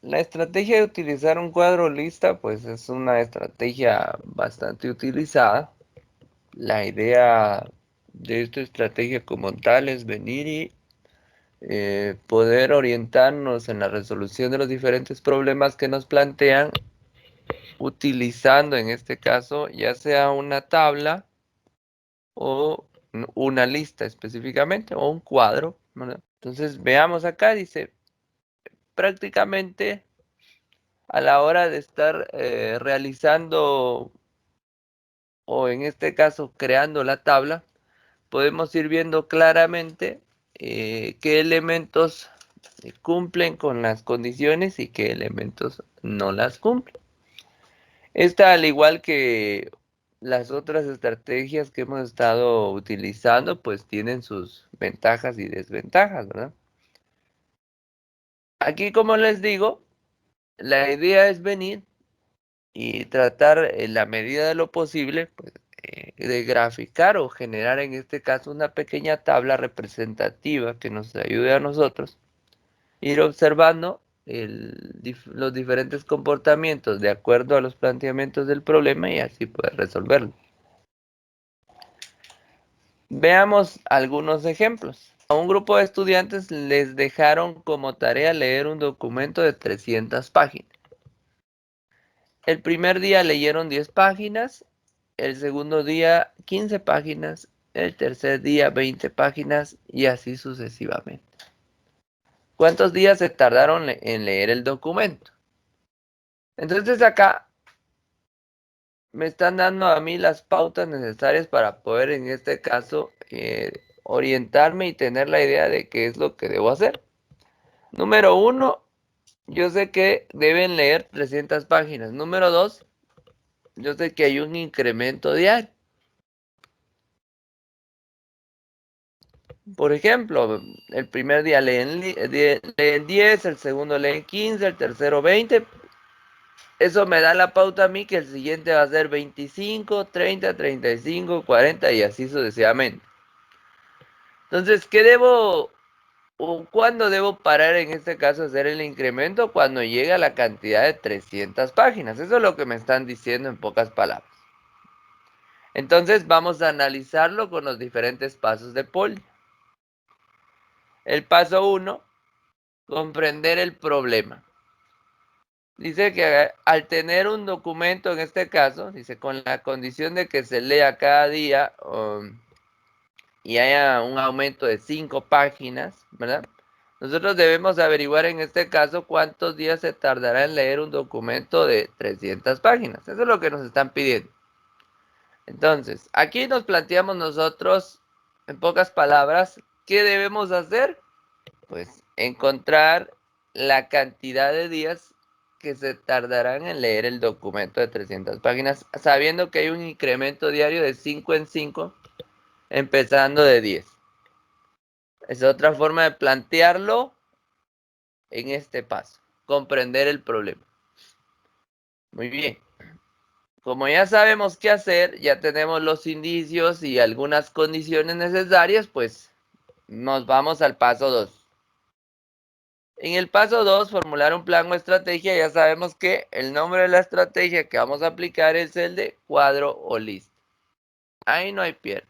La estrategia de utilizar un cuadro lista, pues es una estrategia bastante utilizada. La idea de esta estrategia como tal es venir y poder orientarnos en la resolución de los diferentes problemas que nos plantean, utilizando en este caso ya sea una tabla o una lista específicamente o un cuadro, ¿verdad? Entonces veamos acá, dice, prácticamente a la hora de estar realizando o en este caso creando la tabla, podemos ir viendo claramente qué elementos cumplen con las condiciones y qué elementos no las cumplen. Esta, al igual que las otras estrategias que hemos estado utilizando, pues tienen sus ventajas y desventajas, ¿verdad? Aquí, como les digo, la idea es venir y tratar en la medida de lo posible, pues, de graficar o generar en este caso una pequeña tabla representativa que nos ayude a nosotros ir observando los diferentes comportamientos de acuerdo a los planteamientos del problema y así poder resolverlo. Veamos algunos ejemplos. A un grupo de estudiantes les dejaron como tarea leer un documento de 300 páginas. El primer día leyeron 10 páginas, el segundo día 15 páginas, el tercer día 20 páginas y así sucesivamente. ¿Cuántos días se tardaron en leer el documento? Entonces acá me están dando a mí las pautas necesarias para poder en este caso orientarme y tener la idea de qué es lo que debo hacer. Número uno, yo sé que deben leer 300 páginas. Número dos, yo sé que hay un incremento diario. Por ejemplo, el primer día leen 10, el segundo leen 15, el tercero 20. Eso me da la pauta a mí que el siguiente va a ser 25, 30, 35, 40 y así sucesivamente. Entonces, ¿qué debo o cuándo debo parar en este caso hacer el incremento? Cuando llegue a la cantidad de 300 páginas. Eso es lo que me están diciendo en pocas palabras. Entonces, vamos a analizarlo con los diferentes pasos de Paul. El paso 1, comprender el problema. Dice que al tener un documento, en este caso, dice con la condición de que se lea cada día y haya un aumento de 5 páginas, ¿verdad? Nosotros debemos averiguar en este caso cuántos días se tardará en leer un documento de 300 páginas. Eso es lo que nos están pidiendo. Entonces, aquí nos planteamos nosotros, en pocas palabras, ¿qué debemos hacer? Pues encontrar la cantidad de días que se tardarán en leer el documento de 300 páginas, sabiendo que hay un incremento diario de 5 en 5, empezando de 10. Es otra forma de plantearlo en este paso, comprender el problema. Muy bien. Como ya sabemos qué hacer, ya tenemos los indicios y algunas condiciones necesarias, pues nos vamos al paso 2. En el paso 2, formular un plan o estrategia, ya sabemos que el nombre de la estrategia que vamos a aplicar es el de cuadro o lista. Ahí no hay pierde.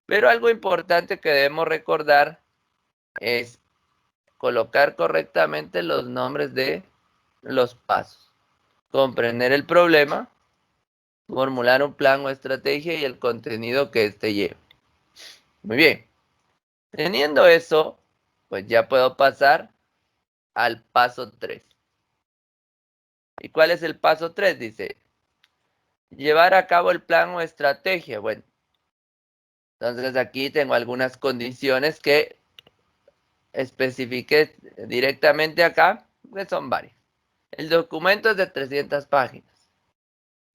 Pero algo importante que debemos recordar es colocar correctamente los nombres de los pasos. Comprender el problema, formular un plan o estrategia y el contenido que éste lleva. Muy bien. Teniendo eso, pues ya puedo pasar al paso 3. ¿Y cuál es el paso 3? Dice, llevar a cabo el plan o estrategia. Bueno, entonces aquí tengo algunas condiciones que especifiqué directamente acá, que son varias. El documento es de 300 páginas.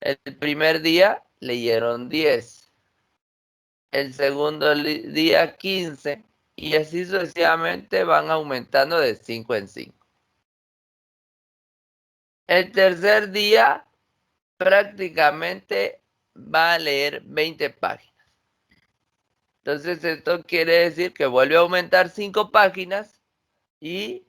El primer día leyeron 10. El segundo día 15. Y así sucesivamente van aumentando de 5 en 5. El tercer día prácticamente va a leer 20 páginas. Entonces esto quiere decir que vuelve a aumentar 5 páginas y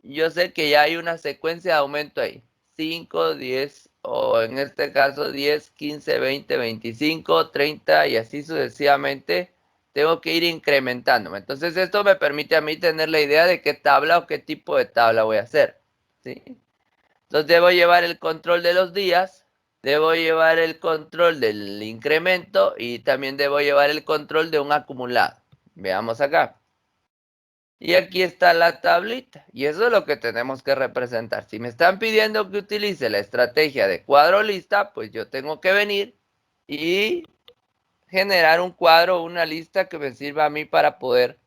yo sé que ya hay una secuencia de aumento ahí. 5, 10, o en este caso 10, 15, 20, 25, 30 y así sucesivamente. Tengo que ir incrementándome. Entonces esto me permite a mí tener la idea de qué tabla o qué tipo de tabla voy a hacer, ¿sí? Entonces debo llevar el control de los días, debo llevar el control del incremento y también debo llevar el control de un acumulado. Veamos acá. Y aquí está la tablita. Y eso es lo que tenemos que representar. Si me están pidiendo que utilice la estrategia de cuadro lista, pues yo tengo que venir y generar un cuadro o una lista que me sirva a mí para poder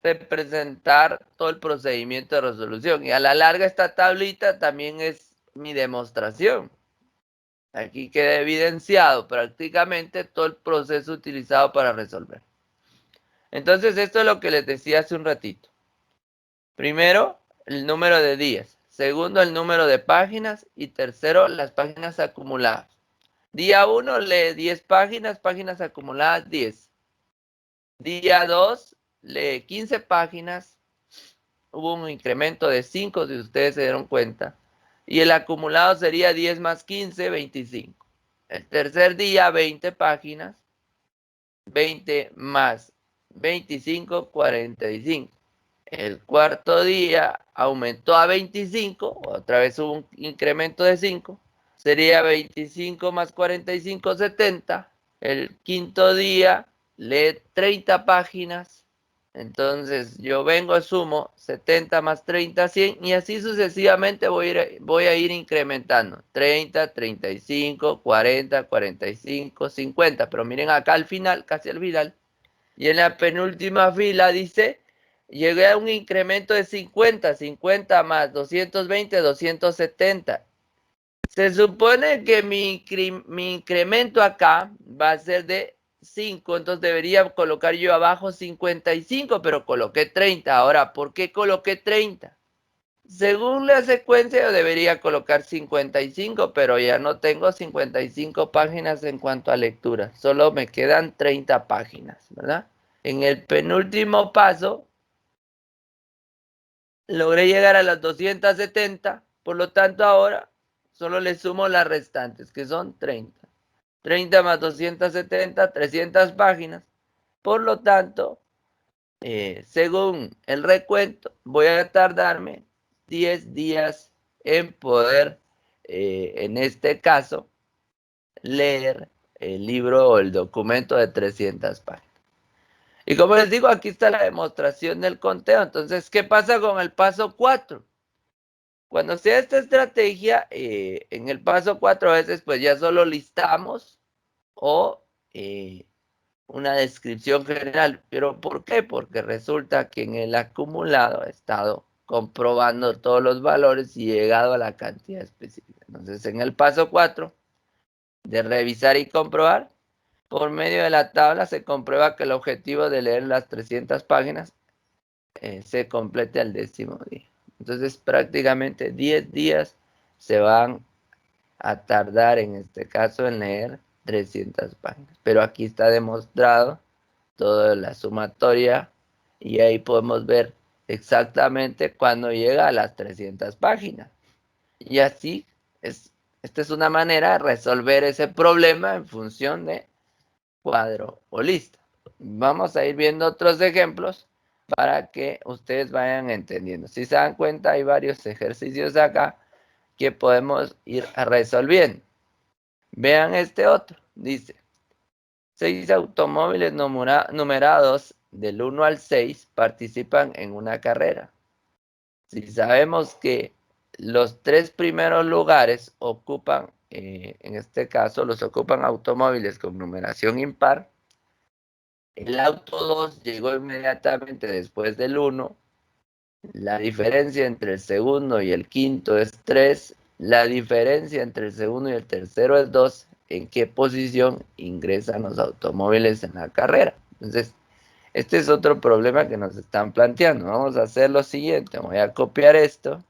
representar todo el procedimiento de resolución. Y a la larga esta tablita también es mi demostración. Aquí queda evidenciado prácticamente todo el proceso utilizado para resolver. Entonces esto es lo que les decía hace un ratito. Primero, el número de días. Segundo, el número de páginas. Y tercero, las páginas acumuladas. Día 1 lee 10 páginas, páginas acumuladas 10. Día 2 lee 15 páginas. Hubo un incremento de 5, si ustedes se dieron cuenta. Y el acumulado sería 10 más 15, 25. El tercer día, 20 páginas. 20 más 25, 45. El cuarto día aumentó a 25, otra vez hubo un incremento de 5. Sería 25 más 45, 70. El quinto día lee 30 páginas. Entonces yo vengo, sumo 70 más 30, 100 y así sucesivamente voy a ir incrementando. 30, 35, 40, 45, 50. Pero miren acá al final, casi al final. Y en la penúltima fila dice, llegué a un incremento de 50, 50 más 220, 270. Se supone que mi incremento acá va a ser de 5, entonces debería colocar yo abajo 55, pero coloqué 30. Ahora, ¿por qué coloqué 30? Según la secuencia yo debería colocar 55, pero ya no tengo 55 páginas en cuanto a lectura, solo me quedan 30 páginas, ¿verdad? En el penúltimo paso logré llegar a las 270, por lo tanto ahora solo le sumo las restantes, que son 30. 30 más 270, 300 páginas. Por lo tanto, según el recuento, voy a tardarme 10 días en poder, en este caso, leer el libro o el documento de 300 páginas. Y como les digo, aquí está la demostración del conteo. Entonces, ¿qué pasa con el paso 4? Cuando sea esta estrategia, en el paso 4 a veces pues ya solo listamos o una descripción general. ¿Pero por qué? Porque resulta que en el acumulado he estado comprobando todos los valores y he llegado a la cantidad específica. Entonces, en el paso 4 de revisar y comprobar, por medio de la tabla se comprueba que el objetivo de leer las 300 páginas se complete al 10º día. Entonces prácticamente 10 días se van a tardar en este caso en leer 300 páginas. Pero aquí está demostrado toda la sumatoria y ahí podemos ver exactamente cuando llega a las 300 páginas. Y así esta es una manera de resolver ese problema en función de cuadro o lista. Vamos a ir viendo otros ejemplos para que ustedes vayan entendiendo. Si se dan cuenta, hay varios ejercicios acá que podemos ir resolviendo. Vean este otro. Dice, 6 automóviles numerados del 1 al 6 participan en una carrera. Si sabemos que los 3 primeros lugares ocupan, en este caso, los ocupan automóviles con numeración impar, el auto 2 llegó inmediatamente después del 1. La diferencia entre el segundo y el quinto es 3. La diferencia entre el segundo y el tercero es 2. ¿En qué posición ingresan los automóviles en la carrera? Entonces, este es otro problema que nos están planteando. Vamos a hacer lo siguiente. Voy a copiar esto.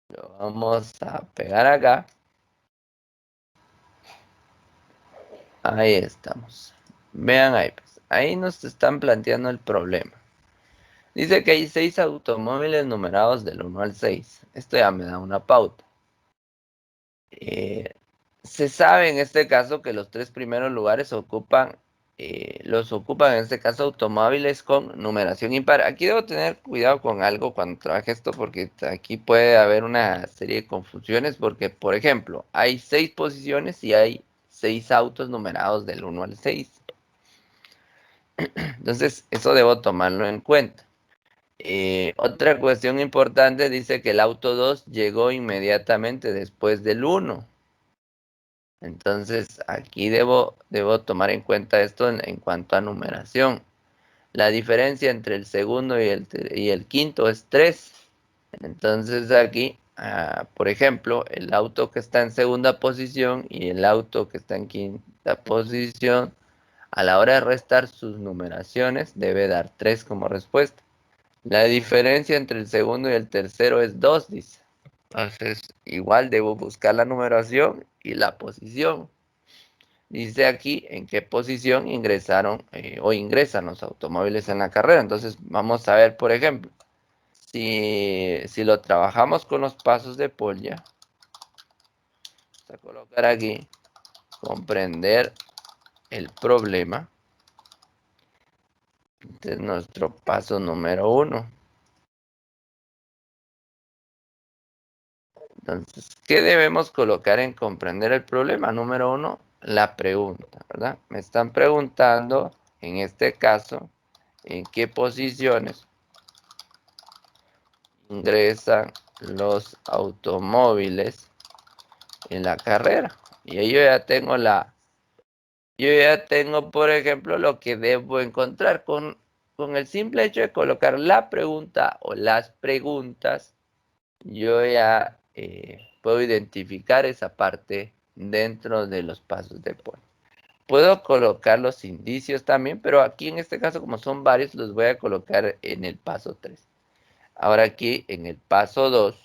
Lo vamos a pegar acá. Ahí estamos. Vean ahí. Pues. ahí nos están planteando el problema. Dice que hay 6 automóviles numerados del 1 al 6. Esto ya me da una pauta. Se sabe en este caso que los 3 primeros lugares los ocupan en este caso automóviles con numeración impar. Aquí debo tener cuidado con algo cuando trabaje esto porque aquí puede haber una serie de confusiones porque, por ejemplo, hay 6 posiciones y hay 6 autos numerados del 1 al 6. Entonces, eso debo tomarlo en cuenta. Otra cuestión importante dice que el auto 2 llegó inmediatamente después del 1. Entonces, aquí debo tomar en cuenta esto en cuanto a numeración. La diferencia entre el segundo y el quinto es 3. Entonces aquí, por ejemplo, el auto que está en segunda posición y el auto que está en quinta posición, a la hora de restar sus numeraciones, debe dar 3 como respuesta. La diferencia entre el segundo y el tercero es 2, dice. Entonces, igual debo buscar la numeración y la posición. Dice aquí en qué posición ingresaron o ingresan los automóviles en la carrera. Entonces, vamos a ver, por ejemplo, si lo trabajamos con los pasos de Polya, vamos a colocar aquí, comprender el problema. Este es nuestro paso número 1. Entonces, ¿qué debemos colocar en comprender el problema? Número 1, la pregunta, ¿verdad? Me están preguntando, en este caso, en qué posiciones ingresan los automóviles en la carrera. Y yo ya tengo, por ejemplo, lo que debo encontrar con el simple hecho de colocar la pregunta o las preguntas. Yo ya puedo identificar esa parte dentro de los pasos de Polya. Puedo colocar los indicios también, pero aquí en este caso, como son varios, los voy a colocar en el paso 3. Ahora aquí en el paso 2,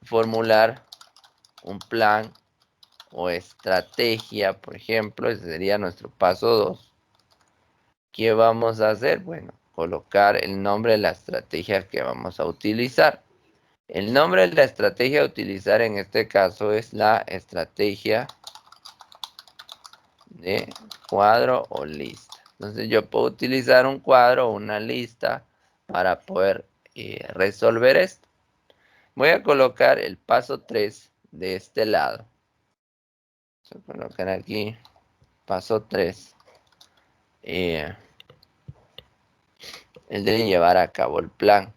formular un plan o estrategia, por ejemplo, ese sería nuestro paso 2. ¿Qué vamos a hacer? Bueno, colocar el nombre de la estrategia que vamos a utilizar. El nombre de la estrategia a utilizar en este caso es la estrategia de cuadro o lista. Entonces yo puedo utilizar un cuadro o una lista para poder resolver esto. Voy a colocar el paso 3 de este lado. Voy a colocar aquí paso 3. El de llevar a cabo el plan.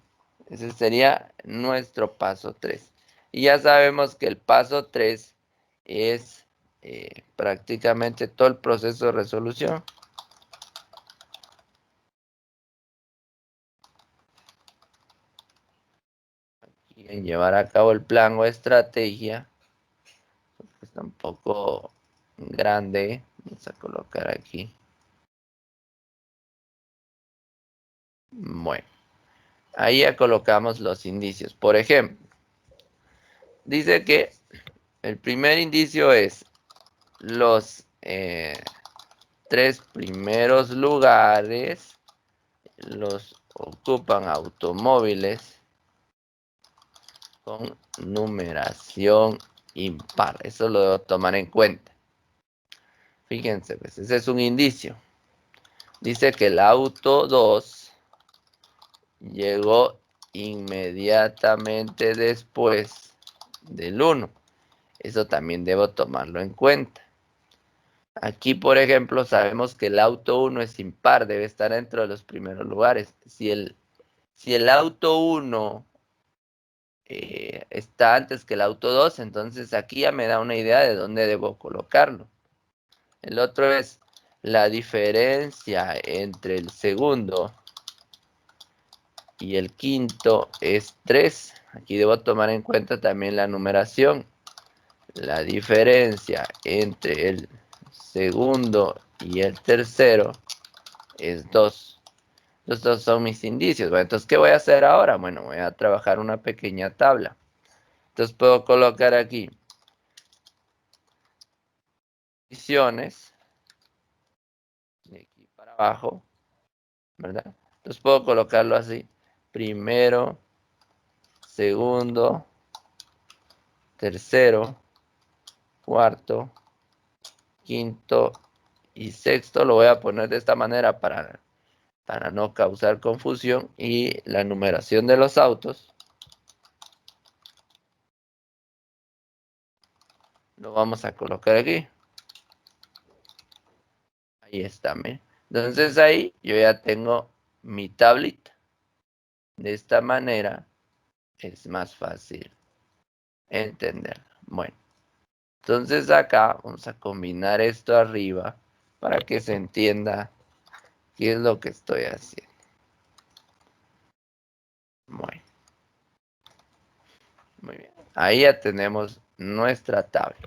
Ese sería nuestro paso 3. Y ya sabemos que el paso 3 es prácticamente todo el proceso de resolución. Aquí en llevar a cabo el plan o estrategia. Está un poco grande. Vamos a colocar aquí. Bueno. Ahí ya colocamos los indicios. Por ejemplo, dice que el primer indicio es los 3 primeros lugares los ocupan automóviles con numeración impar. Eso lo debo tomar en cuenta. Fíjense, pues ese es un indicio. Dice que el auto 2 llegó inmediatamente después del 1. Eso también debo tomarlo en cuenta. Aquí, por ejemplo, sabemos que el auto 1 es impar, debe estar dentro de los primeros lugares. Si el auto 1 está antes que el auto 2, entonces aquí ya me da una idea de dónde debo colocarlo. El otro es la diferencia entre el segundo y el quinto es 3. Aquí debo tomar en cuenta también la numeración. La diferencia entre el segundo y el tercero es 2. Estos son mis indicios. Bueno, entonces, ¿qué voy a hacer ahora? Bueno, voy a trabajar una pequeña tabla. Entonces puedo colocar aquí posiciones de aquí para abajo, ¿verdad? Entonces puedo colocarlo así. Primero, segundo, tercero, cuarto, quinto y sexto. Lo voy a poner de esta manera para no causar confusión. Y la numeración de los autos lo vamos a colocar aquí. Ahí está, ¿me? Entonces ahí yo ya tengo mi tablet. De esta manera es más fácil entender. Bueno, entonces acá vamos a combinar esto arriba para que se entienda qué es lo que estoy haciendo. Bueno, muy bien. Ahí ya tenemos nuestra tabla.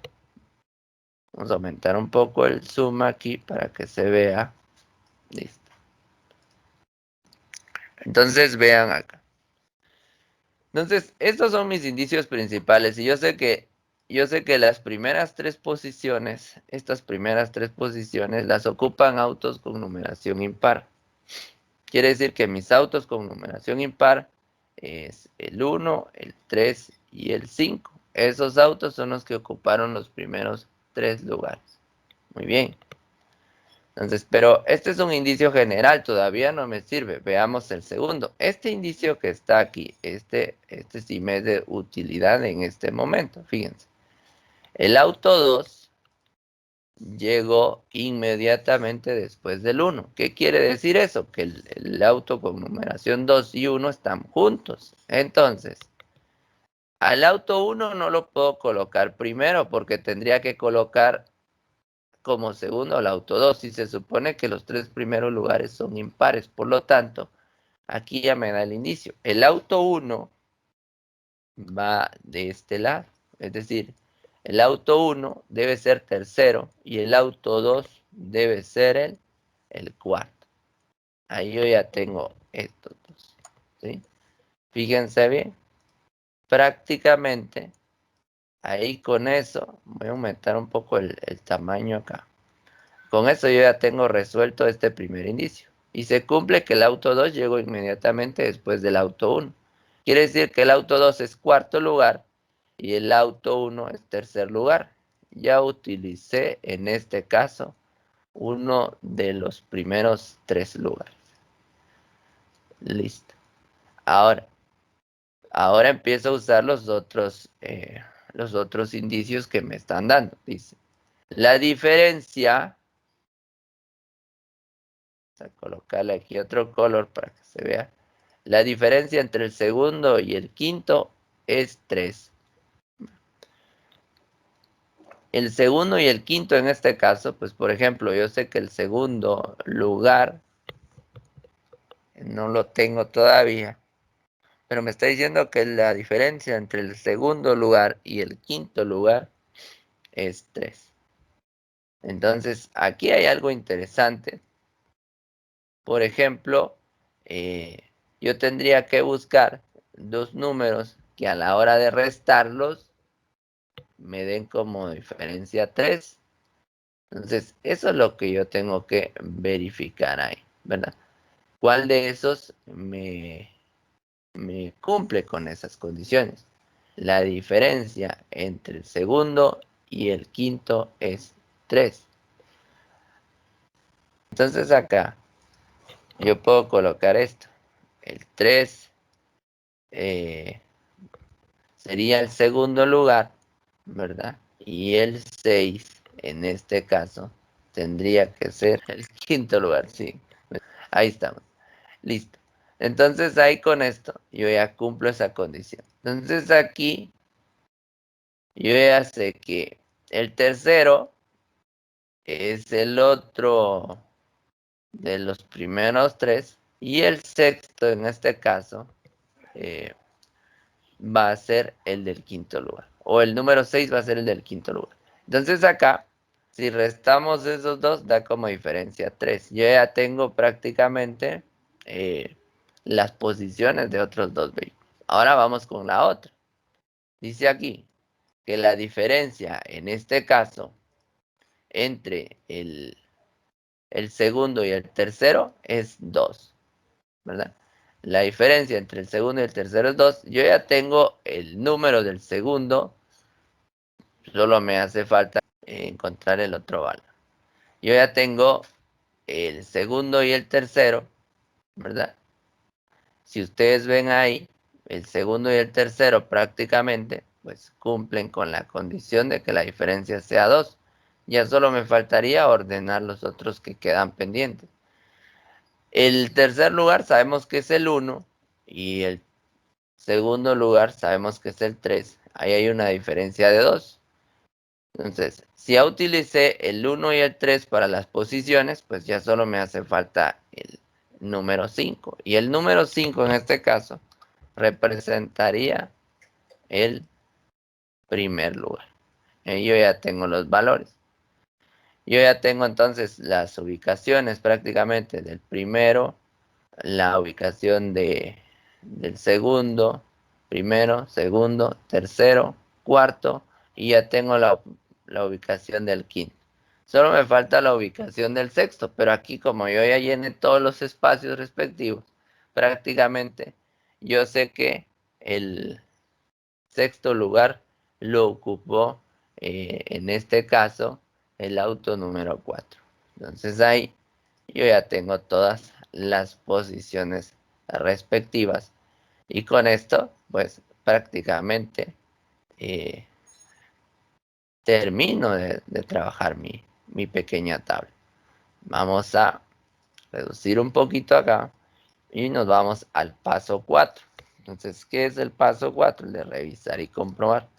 Vamos a aumentar un poco el zoom aquí para que se vea. Listo. Entonces vean acá. Entonces, estos son mis indicios principales y yo sé que las primeras tres posiciones, estas primeras tres posiciones las ocupan autos con numeración impar. Quiere decir que mis autos con numeración impar es el 1, el 3 y el 5. Esos autos son los que ocuparon los primeros tres lugares. Muy bien. Entonces, pero este es un indicio general, todavía no me sirve. Veamos el segundo. Este indicio que está aquí, este sí me es de utilidad en este momento. Fíjense. El auto 2 llegó inmediatamente después del 1. ¿Qué quiere decir eso? Que el auto con numeración 2 y 1 están juntos. Entonces, al auto 1 no lo puedo colocar primero porque tendría que colocar como segundo al auto 2 y se supone que los tres primeros lugares son impares. Por lo tanto, aquí ya me da el indicio. El auto 1 va de este lado. Es decir, el auto 1 debe ser tercero y el auto 2 debe ser el cuarto. Ahí yo ya tengo estos dos. ¿Sí? Fíjense bien. Prácticamente, ahí con eso, voy a aumentar un poco el tamaño acá. Con eso yo ya tengo resuelto este primer indicio. Y se cumple que el auto 2 llegó inmediatamente después del auto 1. Quiere decir que el auto 2 es cuarto lugar y el auto 1 es tercer lugar. Ya utilicé en este caso uno de los primeros tres lugares. Listo. Ahora empiezo a usar los otros indicios que me están dando. Dice, la diferencia, vamos a colocarle aquí otro color para que se vea. La diferencia entre el segundo y el quinto es 3. El segundo y el quinto en este caso, pues por ejemplo, yo sé que el segundo lugar no lo tengo todavía, pero me está diciendo que la diferencia entre el segundo lugar y el quinto lugar es 3. Entonces, aquí hay algo interesante. Por ejemplo, yo tendría que buscar dos números que a la hora de restarlos me den como diferencia 3. Entonces, eso es lo que yo tengo que verificar ahí, ¿verdad? ¿Cuál de esos me cumple con esas condiciones? La diferencia entre el segundo y el quinto es 3. Entonces acá yo puedo colocar esto. El 3 sería el segundo lugar, ¿verdad? Y el 6, en este caso, tendría que ser el quinto lugar, sí. Ahí estamos. Listo. Entonces ahí con esto yo ya cumplo esa condición. Entonces aquí yo ya sé que el tercero es el otro de los primeros tres y el sexto en este caso va a ser el del quinto lugar. O el número 6 va a ser el del quinto lugar. Entonces acá, si restamos esos dos, da como diferencia 3. Yo ya tengo prácticamente las posiciones de otros dos vehículos. Ahora vamos con la otra. Dice aquí que la diferencia en este caso entre el el segundo y el tercero es 2, ¿verdad? La diferencia entre el segundo y el tercero es 2. Yo ya tengo el número del segundo, solo me hace falta encontrar el otro valor. Yo ya tengo el segundo y el tercero, ¿verdad? Si ustedes ven ahí, el segundo y el tercero prácticamente pues cumplen con la condición de que la diferencia sea 2. Ya solo me faltaría ordenar los otros que quedan pendientes. El tercer lugar sabemos que es el 1 y el segundo lugar sabemos que es el 3. Ahí hay una diferencia de 2. Entonces, si ya utilicé el 1 y el 3 para las posiciones, pues ya solo me hace falta el número 5. Y el número 5 en este caso representaría el primer lugar. Yo ya tengo los valores. Yo ya tengo entonces las ubicaciones prácticamente del primero, la ubicación del segundo, primero, segundo, tercero, cuarto, y ya tengo la ubicación del quinto. Solo me falta la ubicación del sexto, pero aquí como yo ya llené todos los espacios respectivos, prácticamente yo sé que el sexto lugar lo ocupó, en este caso, el auto número 4. Entonces ahí yo ya tengo todas las posiciones respectivas. Y con esto, pues prácticamente eh, termino de trabajar mi pequeña tabla. Vamos a reducir un poquito acá y nos vamos al paso 4. Entonces, ¿qué es el paso 4? El de revisar y comprobar.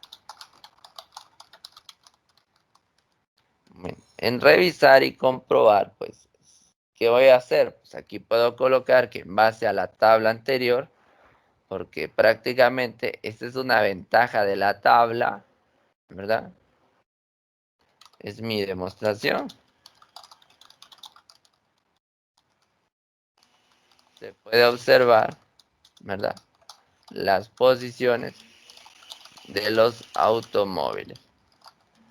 En revisar y comprobar, pues, ¿qué voy a hacer? Pues aquí puedo colocar que en base a la tabla anterior, porque prácticamente esta es una ventaja de la tabla, ¿verdad? Es mi demostración. Se puede observar, ¿verdad? Las posiciones de los automóviles.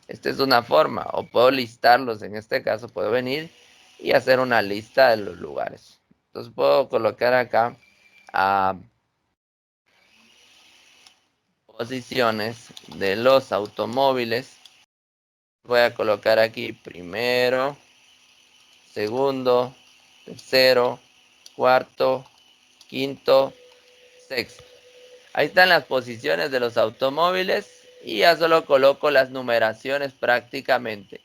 Esta es una forma, o puedo listarlos, en este caso puedo venir y hacer una lista de los lugares. Entonces puedo colocar acá a posiciones de los automóviles. Voy a colocar aquí primero, segundo, tercero, cuarto, quinto, sexto. Ahí están las posiciones de los automóviles y ya solo coloco las numeraciones prácticamente.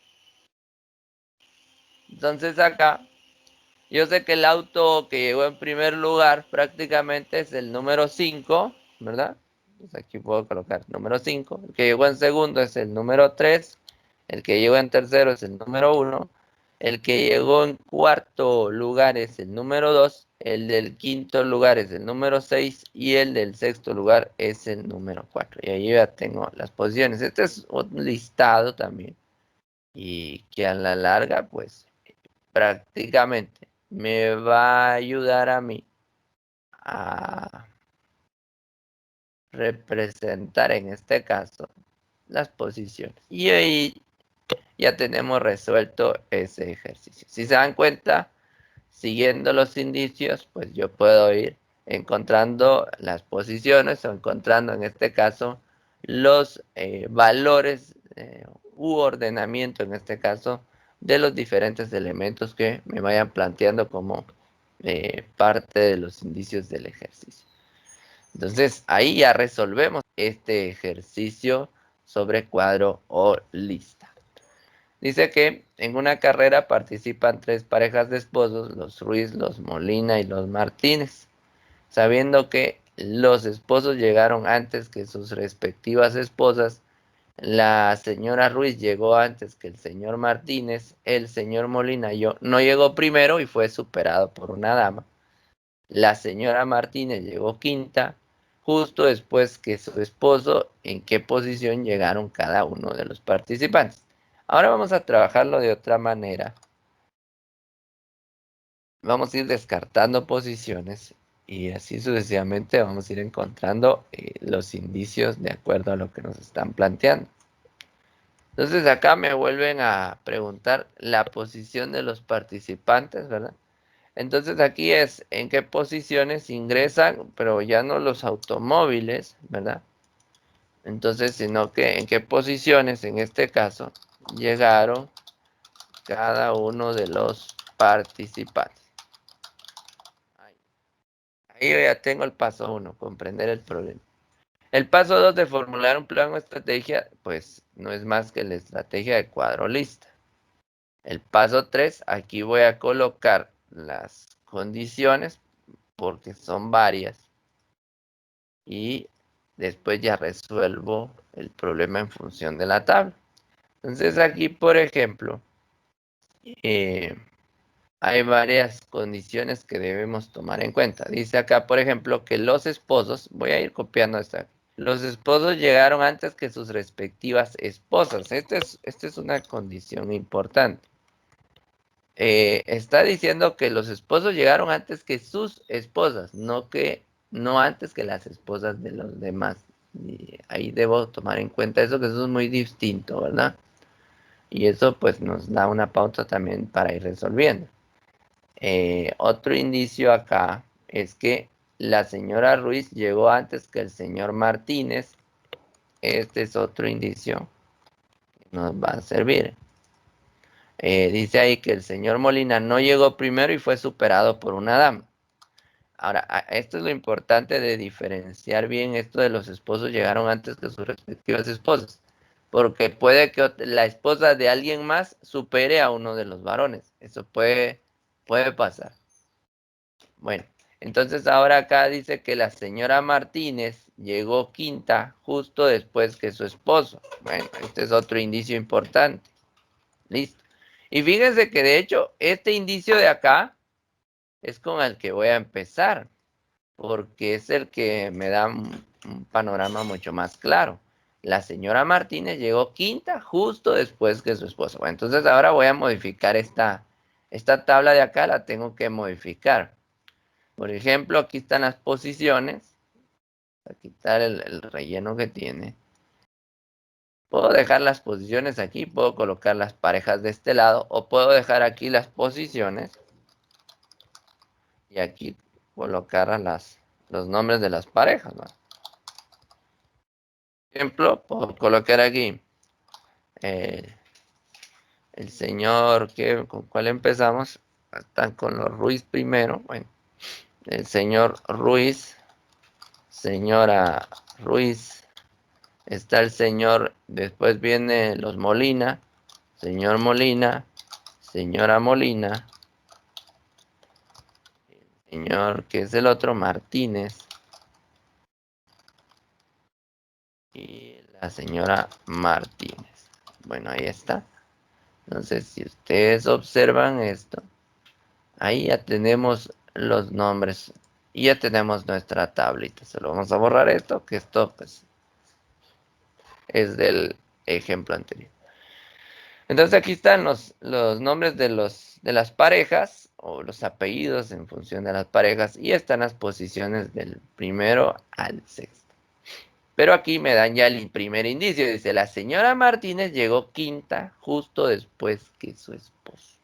Entonces acá yo sé que el auto que llegó en primer lugar prácticamente es el número 5, ¿verdad? Entonces aquí puedo colocar número 5. El que llegó en segundo es el número 3. El que llegó en tercero es el número 1. El que llegó en cuarto lugar es el número 2. El del quinto lugar es el número 6. Y el del sexto lugar es el número 4. Y ahí ya tengo las posiciones. Este es un listado también. Y que a la larga, pues, prácticamente me va a ayudar a mí a representar en este caso las posiciones. Y ahí ya tenemos resuelto ese ejercicio. Si se dan cuenta, siguiendo los indicios, pues yo puedo ir encontrando las posiciones o encontrando en este caso los valores u ordenamiento en este caso de los diferentes elementos que me vayan planteando como parte de los indicios del ejercicio. Entonces ahí ya resolvemos este ejercicio sobre cuadro o lista. Dice que en una carrera participan 3 parejas de esposos, los Ruiz, los Molina y los Martínez. Sabiendo que los esposos llegaron antes que sus respectivas esposas, la señora Ruiz llegó antes que el señor Martínez, el señor Molina no llegó primero y fue superado por una dama. La señora Martínez llegó quinta, justo después que su esposo. ¿En qué posición llegaron cada uno de los participantes? Ahora vamos a trabajarlo de otra manera. Vamos a ir descartando posiciones y así sucesivamente vamos a ir encontrando los indicios de acuerdo a lo que nos están planteando. Entonces acá me vuelven a preguntar la posición de los participantes, ¿verdad? Entonces aquí es en qué posiciones ingresan, pero ya no los automóviles, ¿verdad? Entonces, sino que en qué posiciones, en este caso, llegaron cada uno de los participantes. Ahí yo ya tengo el paso 1, comprender el problema. El paso 2 de formular un plan o estrategia, pues no es más que la estrategia de cuadro lista. El paso 3, aquí voy a colocar las condiciones porque son varias y después ya resuelvo el problema en función de la tabla. Entonces aquí, por ejemplo, hay varias condiciones que debemos tomar en cuenta. Dice acá, por ejemplo, que los esposos, voy a ir copiando esta. Los esposos llegaron antes que sus respectivas esposas. Esta es una condición importante. Está diciendo que los esposos llegaron antes que sus esposas, no antes que las esposas de los demás. Y ahí debo tomar en cuenta eso, que eso es muy distinto, ¿verdad? Y eso pues nos da una pauta también para ir resolviendo. Otro indicio acá es que la señora Ruiz llegó antes que el señor Martínez. Este es otro indicio que nos va a servir. Dice ahí que el señor Molina no llegó primero y fue superado por una dama. Ahora, esto es lo importante de diferenciar bien esto de los esposos llegaron antes que sus respectivas esposas. Porque puede que la esposa de alguien más supere a uno de los varones. Eso puede pasar. Bueno, entonces ahora acá dice que la señora Martínez llegó quinta justo después que su esposo. Bueno, este es otro indicio importante. Listo. Y fíjense que de hecho este indicio de acá es con el que voy a empezar, porque es el que me da un panorama mucho más claro. La señora Martínez llegó quinta justo después que su esposo. Bueno, entonces ahora voy a modificar esta tabla de acá, la tengo que modificar. Por ejemplo, aquí están las posiciones. Voy a quitar el relleno que tiene. Puedo dejar las posiciones aquí, puedo colocar las parejas de este lado, o puedo dejar aquí las posiciones y aquí colocar los nombres de las parejas, ¿no? Por ejemplo, puedo colocar aquí eh, el señor, ¿con cuál empezamos? Están con los Ruiz primero. Bueno, el señor Ruiz, señora Ruiz, está el señor, después viene los Molina, señor Molina, señora Molina, señor, que es el otro, Martínez, y la señora Martínez. Bueno, ahí está. Entonces, si ustedes observan esto, ahí ya tenemos los nombres y ya tenemos nuestra tablita. Solo vamos a borrar esto, que esto pues es del ejemplo anterior. Entonces aquí están los nombres de las parejas o los apellidos en función de las parejas y están las posiciones del primero al sexto. Pero aquí me dan ya el primer indicio. Dice, la señora Martínez llegó quinta justo después que su esposo.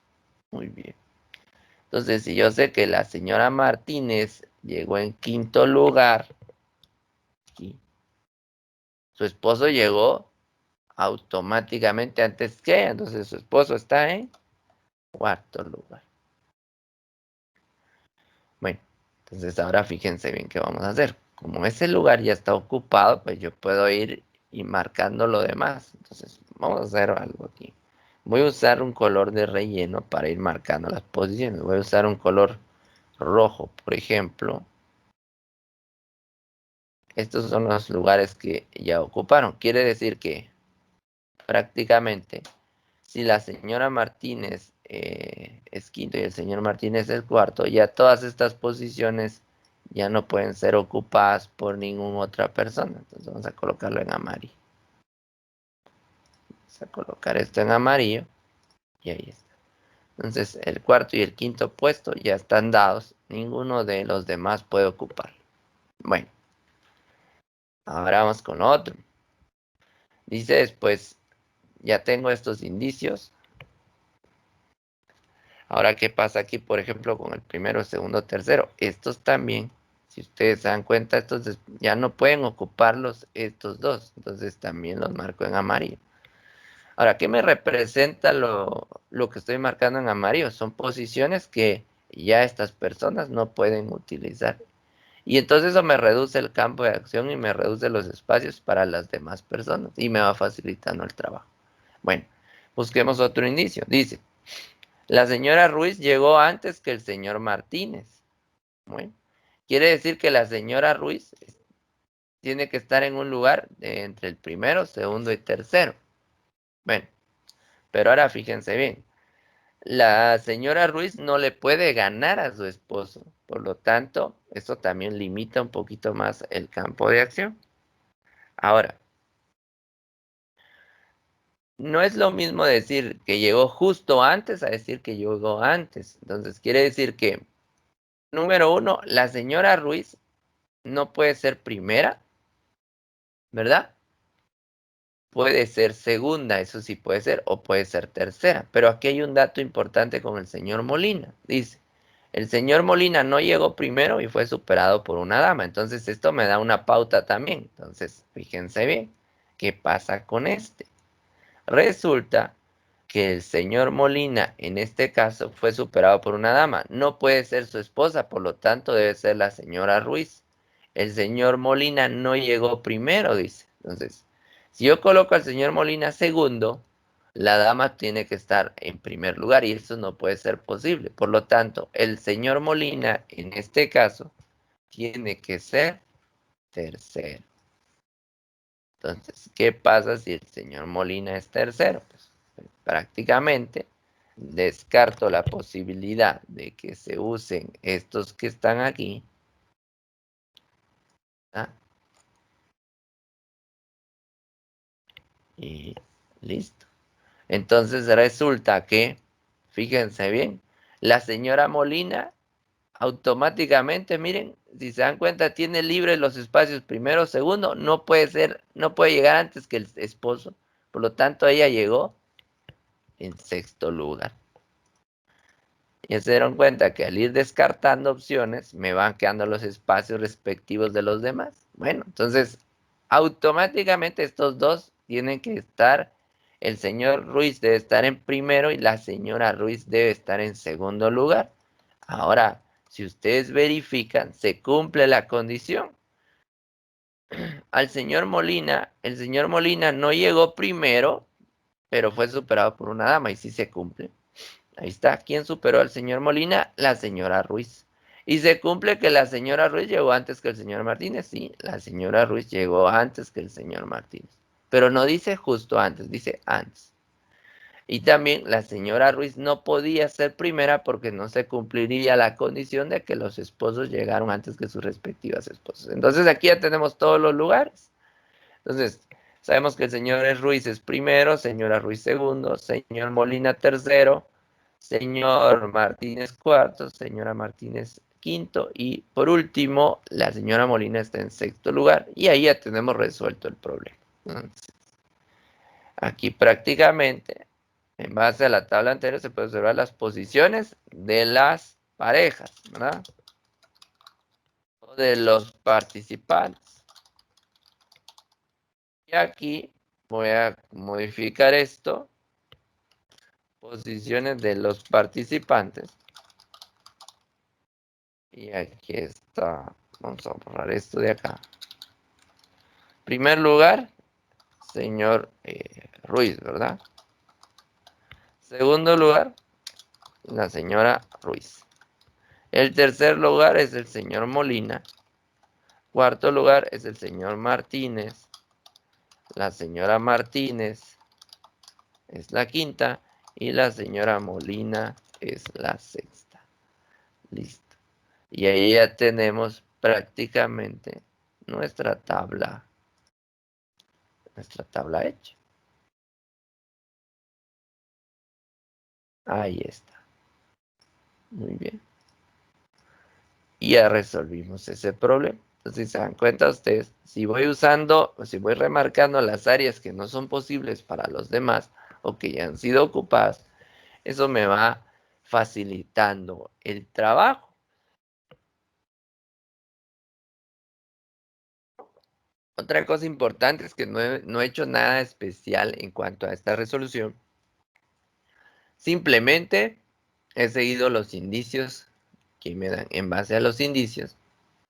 Muy bien. Entonces, si yo sé que la señora Martínez llegó en quinto lugar, aquí, su esposo llegó automáticamente antes que ella. Entonces, su esposo está en cuarto lugar. Bueno, entonces ahora fíjense bien qué vamos a hacer. Como ese lugar ya está ocupado, pues yo puedo ir y marcando lo demás. Entonces, vamos a hacer algo aquí. Voy a usar un color de relleno para ir marcando las posiciones. Voy a usar un color rojo, por ejemplo. Estos son los lugares que ya ocuparon. Quiere decir que prácticamente si la señora Martínez es quinto y el señor Martínez es cuarto, ya todas estas posiciones ya no pueden ser ocupadas por ninguna otra persona. Entonces vamos a colocarlo en amarillo. Vamos a colocar esto en amarillo y ahí está. Entonces el cuarto y el quinto puesto ya están dados. Ninguno de los demás puede ocuparlo. Bueno, ahora vamos con otro. Dice después, ya tengo estos indicios. Ahora, ¿qué pasa aquí, por ejemplo, con el primero, segundo, tercero? Estos también, si ustedes se dan cuenta, estos ya no pueden ocuparlos estos dos. Entonces también los marco en amarillo. Ahora, ¿qué me representa lo que estoy marcando en amarillo? Son posiciones que ya estas personas no pueden utilizar. Y entonces eso me reduce el campo de acción y me reduce los espacios para las demás personas y me va facilitando el trabajo. Bueno, busquemos otro indicio. Dice, la señora Ruiz llegó antes que el señor Martínez. Bueno, quiere decir que la señora Ruiz tiene que estar en un lugar entre el primero, segundo y tercero. Bueno, pero ahora fíjense bien. La señora Ruiz no le puede ganar a su esposo. Por lo tanto, eso también limita un poquito más el campo de acción. Ahora, no es lo mismo decir que llegó justo antes a decir que llegó antes. Entonces, quiere decir que, número uno, la señora Ruiz no puede ser primera, ¿verdad? Puede ser segunda, eso sí puede ser, o puede ser tercera. Pero aquí hay un dato importante con el señor Molina. Dice, el señor Molina no llegó primero y fue superado por una dama. Entonces esto me da una pauta también. Entonces, fíjense bien, ¿qué pasa con este? Resulta que el señor Molina, en este caso, fue superado por una dama. No puede ser su esposa, por lo tanto debe ser la señora Ruiz. El señor Molina no llegó primero, dice. Entonces, si yo coloco al señor Molina segundo, la dama tiene que estar en primer lugar y eso no puede ser posible. Por lo tanto, el señor Molina, en este caso, tiene que ser tercero. Entonces, ¿qué pasa si el señor Molina es tercero? Pues, prácticamente descarto la posibilidad de que se usen estos que están aquí. ¿Ah? Y listo. Entonces resulta que, fíjense bien, la señora Molina automáticamente, miren, si se dan cuenta, tiene libres los espacios primero, segundo, no puede ser, no puede llegar antes que el esposo. Por lo tanto, ella llegó en sexto lugar. Ya se dieron cuenta que al ir descartando opciones, me van quedando los espacios respectivos de los demás. Bueno, entonces, automáticamente estos dos tienen que estar, el señor Ruiz debe estar en primero y la señora Ruiz debe estar en segundo lugar. Ahora, si ustedes verifican, se cumple la condición. Al señor Molina, el señor Molina no llegó primero, pero fue superado por una dama y sí se cumple. Ahí está. ¿Quién superó al señor Molina? La señora Ruiz. Y se cumple que la señora Ruiz llegó antes que el señor Martínez. Sí, la señora Ruiz llegó antes que el señor Martínez. Pero no dice justo antes, dice antes. Y también la señora Ruiz no podía ser primera porque no se cumpliría la condición de que los esposos llegaron antes que sus respectivas esposas. Entonces aquí ya tenemos todos los lugares. Entonces, sabemos que el señor Ruiz es primero, señora Ruiz segundo, señor Molina tercero, señor Martínez cuarto, señora Martínez quinto y por último, la señora Molina está en sexto lugar y ahí ya tenemos resuelto el problema. Entonces, aquí prácticamente, en base a la tabla anterior, se puede observar las posiciones de las parejas, ¿verdad? O de los participantes. Y aquí voy a modificar esto, posiciones de los participantes. Y aquí está, vamos a borrar esto de acá. Primer lugar, señor Ruiz, ¿verdad? Segundo lugar, la señora Ruiz. El tercer lugar es el señor Molina. Cuarto lugar es el señor Martínez. La señora Martínez es la quinta y la señora Molina es la sexta. Listo. Y ahí ya tenemos prácticamente nuestra tabla hecha. Ahí está. Muy bien. Y ya resolvimos ese problema. Entonces, si se dan cuenta ustedes, si voy usando, o si voy remarcando las áreas que no son posibles para los demás o que ya han sido ocupadas, eso me va facilitando el trabajo. Otra cosa importante es que no he hecho nada especial en cuanto a esta resolución. Simplemente he seguido los indicios que me dan. En base a los indicios,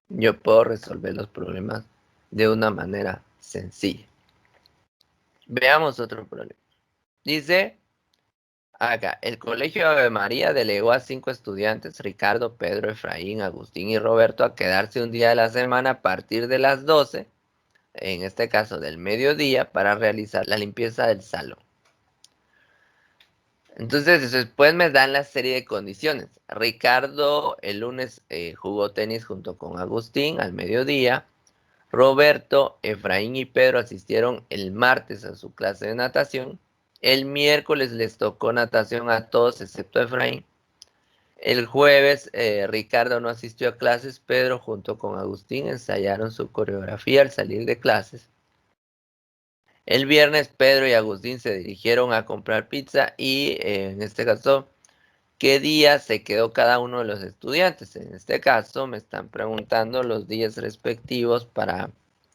yo puedo resolver los problemas de una manera sencilla. Veamos otro problema. Dice acá, el Colegio Ave María delegó a 5 estudiantes, Ricardo, Pedro, Efraín, Agustín y Roberto, a quedarse un día de la semana a partir de las 12, en este caso del mediodía, para realizar la limpieza del salón. Entonces, después me dan la serie de condiciones. Ricardo el lunes jugó tenis junto con Agustín al mediodía. Roberto, Efraín y Pedro asistieron el martes a su clase de natación. El miércoles les tocó natación a todos excepto a Efraín. El jueves Ricardo no asistió a clases. Pedro junto con Agustín ensayaron su coreografía al salir de clases. El viernes Pedro y Agustín se dirigieron a comprar pizza y en este caso, ¿qué día se quedó cada uno de los estudiantes? En este caso me están preguntando los días respectivos para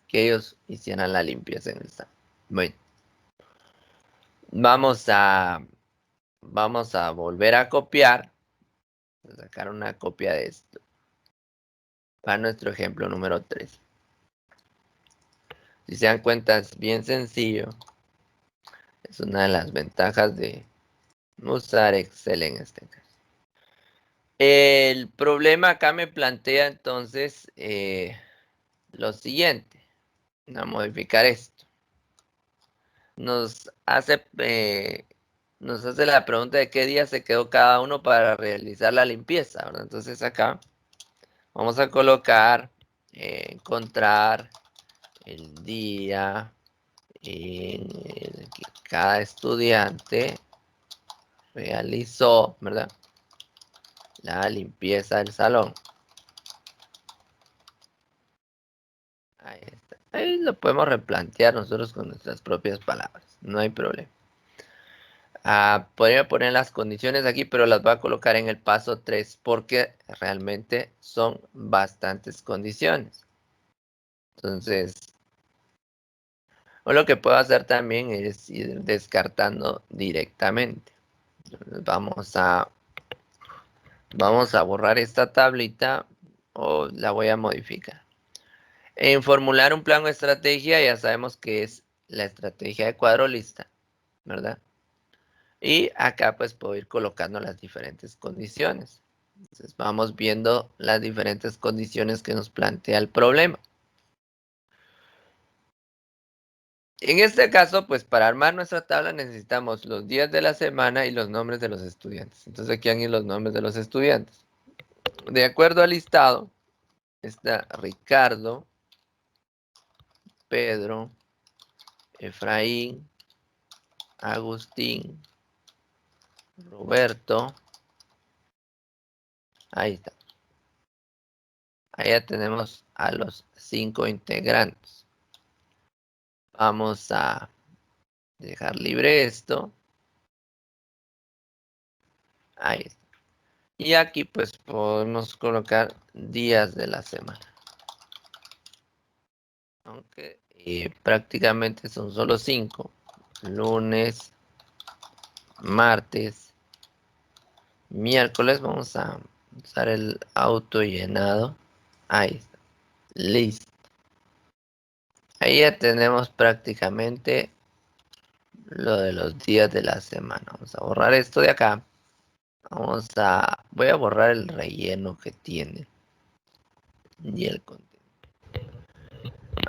que ellos hicieran la limpieza en el salón. Bueno, vamos a, vamos a volver a copiar, a sacar una copia de esto para nuestro ejemplo número 3. Si se dan cuenta es bien sencillo, es una de las ventajas de usar Excel en este caso. El problema acá me plantea entonces lo siguiente, a modificar esto. Nos hace la pregunta de qué día se quedó cada uno para realizar la limpieza, ¿verdad? Entonces acá vamos a colocar, encontrar el día en el que cada estudiante realizó, ¿verdad?, la limpieza del salón. Ahí está. Ahí lo podemos replantear nosotros con nuestras propias palabras. No hay problema. Podría poner las condiciones aquí, pero las voy a colocar en el paso 3 porque realmente son bastantes condiciones. Entonces, o lo que puedo hacer también es ir descartando directamente. Entonces, vamos a borrar esta tablita o la voy a modificar. En formular un plan o estrategia, ya sabemos que es la estrategia de cuadro lista, ¿verdad? Y acá pues puedo ir colocando las diferentes condiciones. Entonces vamos viendo las diferentes condiciones que nos plantea el problema. En este caso, pues para armar nuestra tabla necesitamos los días de la semana y los nombres de los estudiantes. Entonces aquí van a ir los nombres de los estudiantes. De acuerdo al listado, está Ricardo, Pedro, Efraín, Agustín, Roberto. Ahí está. Ahí ya tenemos a los 5 integrantes. Vamos a dejar libre esto. Ahí está. Y aquí pues podemos colocar días de la semana. Aunque prácticamente son solo 5. Lunes, martes, miércoles. Vamos a usar el auto llenado. Ahí está. Listo. Ahí ya tenemos prácticamente lo de los días de la semana. Vamos a borrar esto de acá. Voy a borrar el relleno que tiene y el contenido.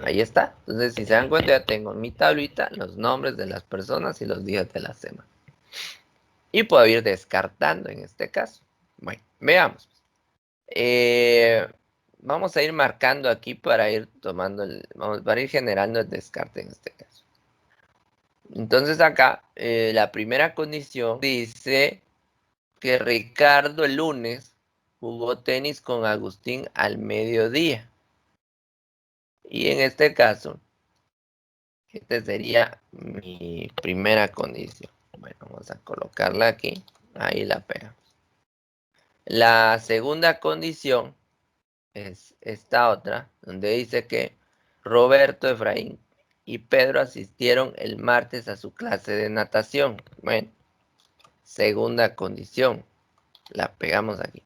Ahí está. Entonces, si se dan cuenta, ya tengo en mi tablita los nombres de las personas y los días de la semana. Y puedo ir descartando en este caso. Bueno, veamos. Vamos a ir marcando aquí para ir tomando para ir generando el descarte en este caso. Entonces acá, la primera condición dice que Ricardo el lunes jugó tenis con Agustín al mediodía. Y en este caso, esta sería mi primera condición. Bueno, vamos a colocarla aquí. Ahí la pegamos. La segunda condición es esta otra, donde dice que Roberto, Efraín y Pedro asistieron el martes a su clase de natación. Bueno, segunda condición, la pegamos aquí.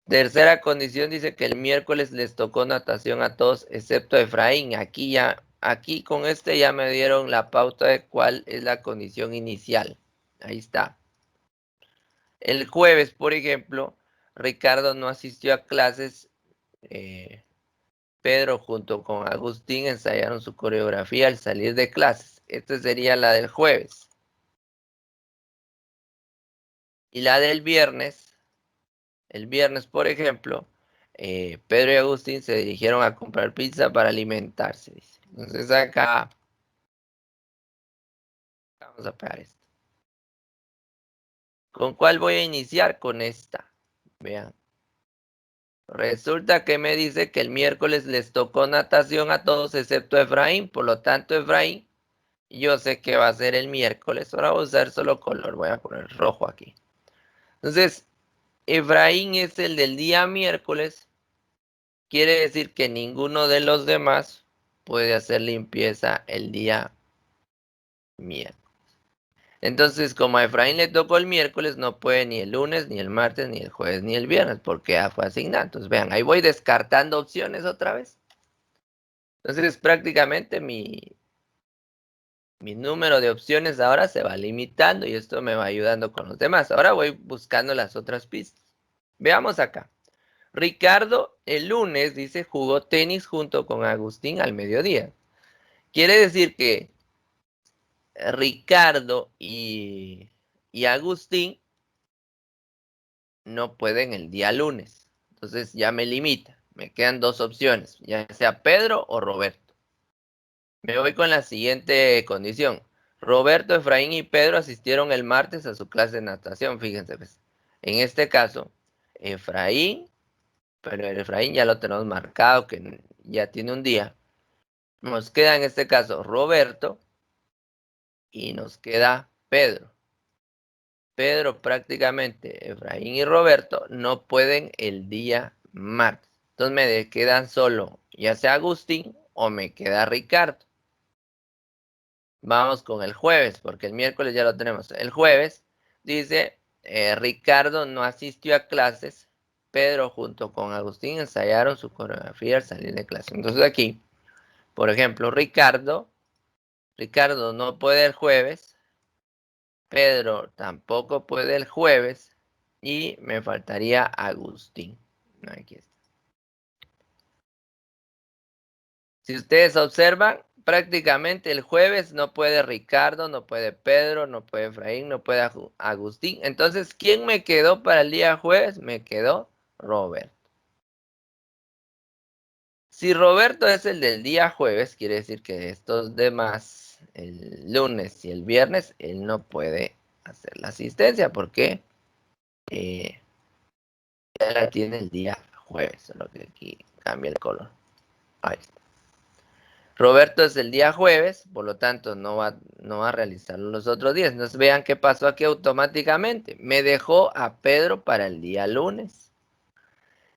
Tercera condición dice que el miércoles les tocó natación a todos excepto a Efraín. Aquí con este ya me dieron la pauta de cuál es la condición inicial. Ahí está. El jueves, por ejemplo, Ricardo no asistió a clases. Pedro junto con Agustín ensayaron su coreografía al salir de clases. Esta sería la del jueves. Y la del viernes, el viernes, por ejemplo, Pedro y Agustín se dirigieron a comprar pizza para alimentarse. Dice. Entonces acá vamos a pegar esto. ¿Con cuál voy a iniciar? Con esta. Vean. Resulta que me dice que el miércoles les tocó natación a todos excepto a Efraín. Por lo tanto, Efraín, yo sé que va a ser el miércoles. Ahora voy a usar solo color. Voy a poner rojo aquí. Entonces, Efraín es el del día miércoles. Quiere decir que ninguno de los demás puede hacer limpieza el día miércoles. Entonces, como a Efraín le tocó el miércoles, no puede ni el lunes, ni el martes, ni el jueves, ni el viernes, porque ya fue asignado. Entonces, vean, ahí voy descartando opciones otra vez. Entonces, prácticamente mi número de opciones ahora se va limitando y esto me va ayudando con los demás. Ahora voy buscando las otras pistas. Veamos acá. Ricardo el lunes, dice, jugó tenis junto con Agustín al mediodía. Quiere decir que Ricardo y Agustín no pueden el día lunes. Entonces ya me limita. Me quedan dos opciones, ya sea Pedro o Roberto. Me voy con la siguiente condición. Roberto, Efraín y Pedro asistieron el martes a su clase de natación. Fíjense, pues. En este caso, Efraín, pero el Efraín ya lo tenemos marcado, que ya tiene un día. Nos queda en este caso Roberto y nos queda Pedro. Pedro prácticamente, Efraín y Roberto no pueden el día martes. Entonces me quedan solo ya sea Agustín o me queda Ricardo. Vamos con el jueves, porque el miércoles ya lo tenemos. El jueves dice, Ricardo no asistió a clases. Pedro junto con Agustín ensayaron su coreografía al salir de clase. Entonces aquí, por ejemplo, Ricardo no puede el jueves. Pedro tampoco puede el jueves. Y me faltaría Agustín. Aquí está. Si ustedes observan, prácticamente el jueves no puede Ricardo, no puede Pedro, no puede Efraín, no puede Agustín. Entonces, ¿quién me quedó para el día jueves? Me quedó Roberto. Si Roberto es el del día jueves, quiere decir que estos demás, el lunes y el viernes, él no puede hacer la asistencia porque ya la tiene el día jueves, solo que aquí cambia el color. Ahí está. Roberto es el día jueves, por lo tanto no va a realizarlo los otros días. Entonces vean qué pasó aquí automáticamente. Me dejó a Pedro para el día lunes.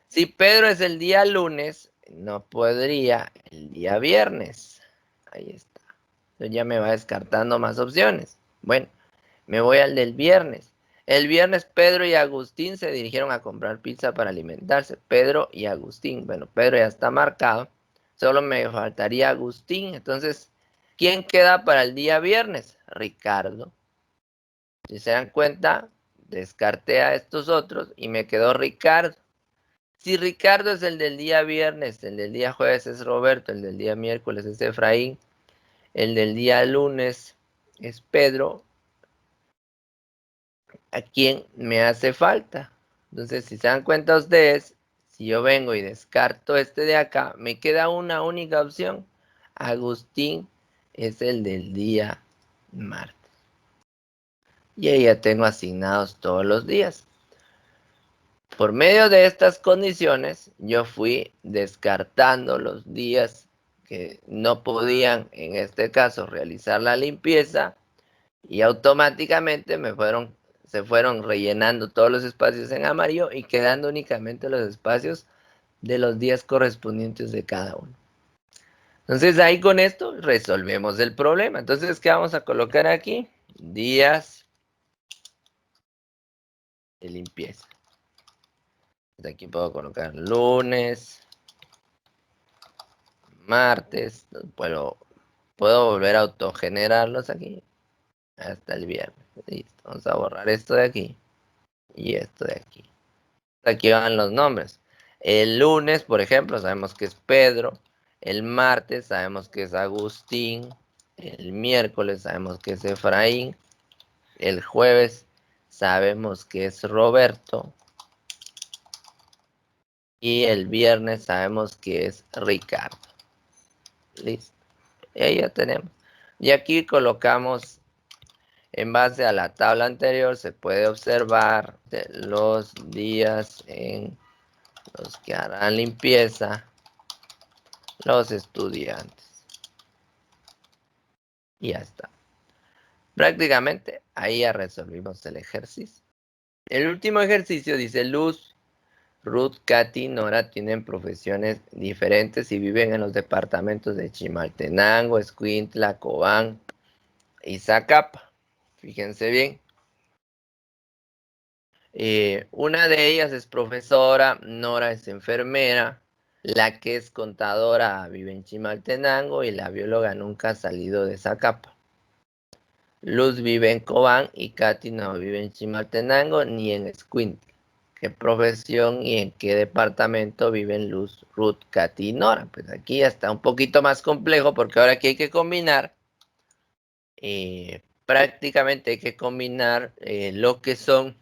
Si Pedro es el día lunes, no podría el día viernes. Ahí está. Entonces ya me va descartando más opciones. Bueno, me voy al del viernes. El viernes Pedro y Agustín se dirigieron a comprar pizza para alimentarse. Pedro y Agustín. Bueno, Pedro ya está marcado. Solo me faltaría Agustín. Entonces, ¿quién queda para el día viernes? Ricardo. Si se dan cuenta, descarté a estos otros y me quedó Ricardo. Si Ricardo es el del día viernes, el del día jueves es Roberto, el del día miércoles es Efraín, el del día lunes es Pedro, ¿a quién me hace falta? Entonces, si se dan cuenta ustedes, si yo vengo y descarto este de acá, me queda una única opción. Agustín es el del día martes. Y ahí ya tengo asignados todos los días. Por medio de estas condiciones, yo fui descartando los días que no podían, en este caso, realizar la limpieza y automáticamente se fueron rellenando todos los espacios en amarillo y quedando únicamente los espacios de los días correspondientes de cada uno. Entonces ahí con esto resolvemos el problema. Entonces, ¿qué vamos a colocar aquí? Días de limpieza. Aquí puedo colocar lunes, martes, puedo volver a autogenerarlos aquí hasta el viernes. Listo. Vamos a borrar esto de aquí y esto de aquí. Aquí van los nombres. El lunes, por ejemplo, sabemos que es Pedro. El martes sabemos que es Agustín. El miércoles sabemos que es Efraín. El jueves sabemos que es Roberto. Y el viernes sabemos que es Ricardo. Listo. Y ahí ya tenemos. Y aquí colocamos, en base a la tabla anterior, se puede observar los días en los que harán limpieza los estudiantes. Y ya está. Prácticamente ahí ya resolvimos el ejercicio. El último ejercicio dice: Luz, Ruth, Katy, Nora tienen profesiones diferentes y viven en los departamentos de Chimaltenango, Escuintla, Cobán y Zacapa. Fíjense bien. Una de ellas es profesora, Nora es enfermera, la que es contadora vive en Chimaltenango y la bióloga nunca ha salido de Zacapa. Luz vive en Cobán y Katy no vive en Chimaltenango ni en Escuintla. ¿Qué profesión y en qué departamento viven Luz, Ruth, Katy y Nora? Pues aquí ya está un poquito más complejo porque ahora aquí hay que combinar, prácticamente hay que combinar lo que son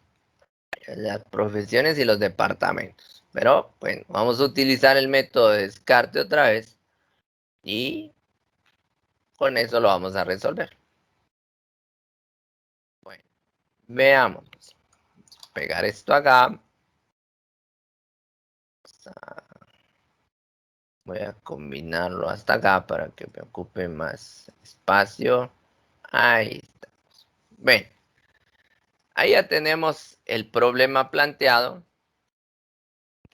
las profesiones y los departamentos. Pero bueno, vamos a utilizar el método de descarte otra vez y con eso lo vamos a resolver. Bueno, veamos. Pegar esto acá. Voy a combinarlo hasta acá para que me ocupe más espacio. Ahí está. Bien, ahí ya tenemos el problema planteado.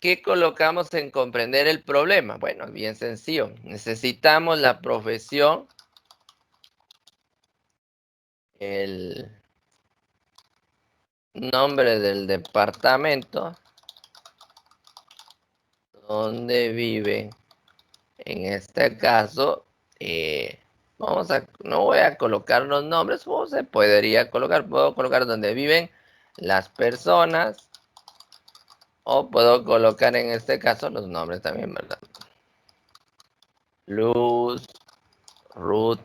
¿Qué colocamos en comprender el problema? Bueno, bien sencillo. Necesitamos la profesión, el nombre del departamento donde vive. En este caso, no voy a colocar los nombres, o se podría colocar, puedo colocar donde viven las personas, o puedo colocar en este caso los nombres también, ¿verdad? Luz, Ruth,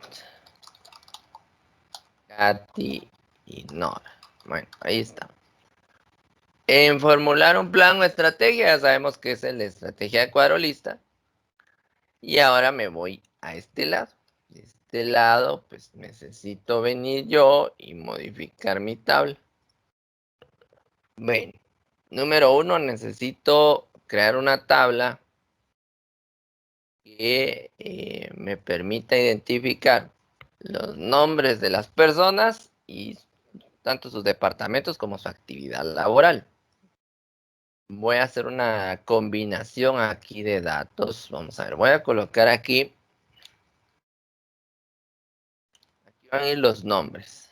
Katy y Nora. Bueno, ahí está. En formular un plan o estrategia, ya sabemos que es la estrategia de cuadro lista. Y ahora me voy a este lado. De este lado, pues necesito venir yo y modificar mi tabla. Bueno, número 1, necesito crear una tabla que me permita identificar los nombres de las personas y tanto sus departamentos como su actividad laboral. Voy a hacer una combinación aquí de datos. Vamos a ver, voy a colocar aquí van a ir los nombres.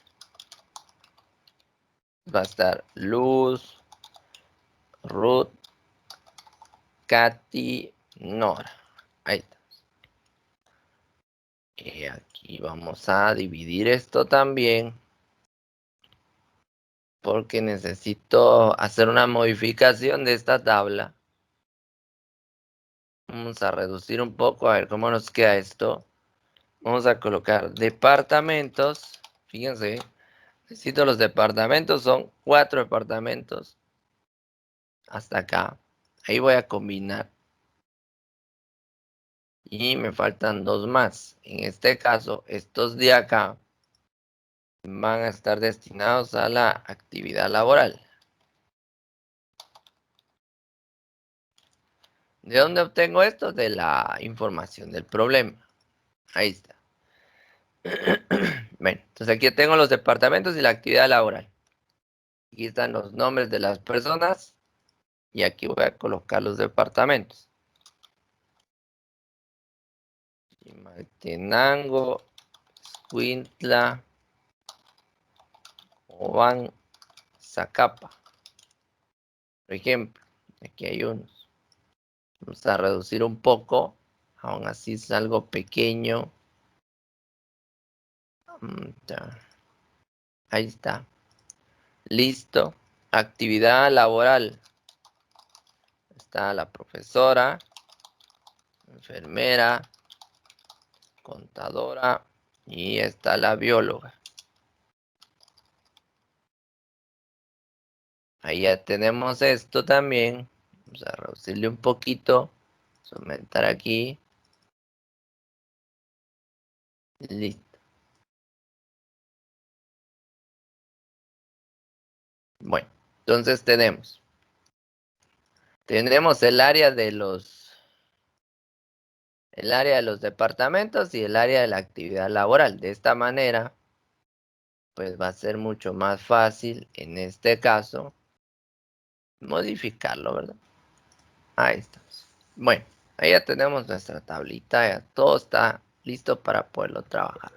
Va a estar Luz, Ruth, Katy, Nora. Ahí está. Y aquí vamos a dividir esto también, porque necesito hacer una modificación de esta tabla. Vamos a reducir un poco, a ver cómo nos queda esto. Vamos a colocar departamentos. Fíjense, necesito los departamentos, son 4 departamentos. Hasta acá. Ahí voy a combinar. Y me faltan 2 más. En este caso, estos de acá van a estar destinados a la actividad laboral. ¿De dónde obtengo esto? De la información del problema. Ahí está. Bueno, entonces aquí tengo los departamentos y la actividad laboral. Aquí están los nombres de las personas y aquí voy a colocar los departamentos. Chimaltenango, Escuintla, Cobán, Zacapa. Por ejemplo, aquí hay unos. Vamos a reducir un poco. Aún así es algo pequeño. Ahí está. Listo. Actividad laboral. Está la profesora, enfermera, contadora y está la bióloga. Ahí ya tenemos esto también. Vamos a reducirle un poquito. Vamos a aumentar aquí. Listo. Bueno, entonces tenemos el área de los departamentos y el área de la actividad laboral. De esta manera, pues va a ser mucho más fácil en este caso modificarlo, ¿verdad? Ahí estamos. Bueno, ahí ya tenemos nuestra tablita, ya todo está listo para poderlo trabajar.